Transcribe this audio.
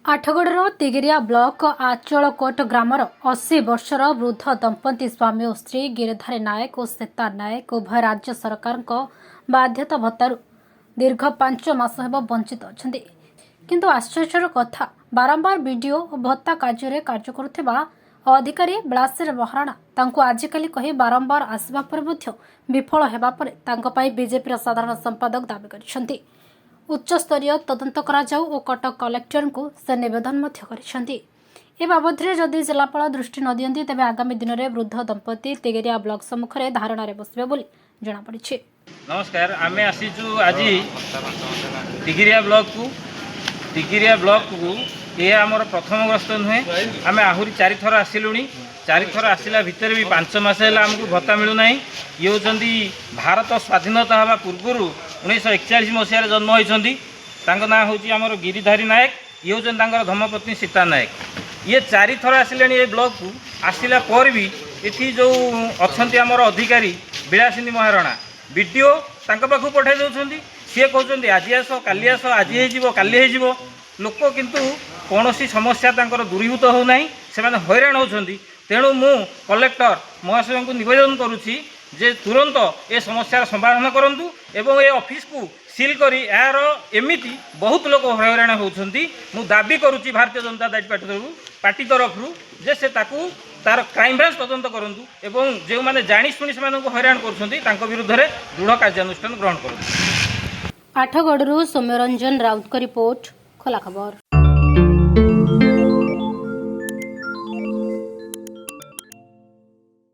आठगड़र Tigiria block आचलकोट grammar 80 वर्षर वृद्ध दंपति स्वामी और स्त्री गिरिधारी नायक और सीता नायक उभय राज्य सरकार बाध्यता भत्तारू दीर्घ 5 मास हेब वंचित अच्छा किंतु आश्चर्यर कथा बारंबार वीडियो और भत्ता कार्य करुवा अधिकारी बेलासिर महाराणा तांको आजिकाली कही बारंबार आसवा पर विफल हेबा परे बीजेपी साधारण संपादक दावी करिसेंती। उच्च स्तरीय तदंत करा जाऊ और कटक कलेक्टर को से नवेदन ए बाबद जदि जिलापाल दृष्टि न दियंती तेबे आगामी दिन में वृद्ध दंपति तिगिरिया ब्लॉक सम्मुख में धारणा बसबे बोली जଣାपड़ी। नमस्कार, आमे आसीचु आज तिगिरिया ब्लॉक को ये आमर प्रथम गस्त नुहे। आम आहरी 4 थर आसिलुणी। 4 थर आसला भितर भी 5 मास आमको भत्ता मिलूना। ये होती भारत स्वाधीनता हवा पूर्व 1941 मसीह जन्म होती। ना हूँ आमर गिरिधारी नायक। ये हूँ धर्मपत्नी सीता नायक। ये 4 थर आसिले ये ब्लॉक को आसला पर भी ये जो अच्छा आमर अधिकारी बिलासिनी महाराणा वीडियो पाखु पठाई दौरान सी कहते आज आस काली आस आज हो लोक किंतु कौन समस्या दूरीभूत होना से हैरान होती। तेणु मु कलेक्टर महाशय को निवेदन करुच्ची जे तुरंत ए समस्यार समाधान करूँ एवं ए ऑफिस को सील करी यार एमती बहुत लोक हैरान होती। मु दाबी करुच्ची भारतीय जनता पार्टी तरफ जे से तार क्राइम ब्रांच तदंत करूँ एवं जो मैंने जाशुणी से हैरान कर विरुद्ध दृढ़ कार्यानुष्ठान ग्रहण करूँ। आठगड़ू सौम्यरंजन राउत का रिपोर्ट खोला खबर।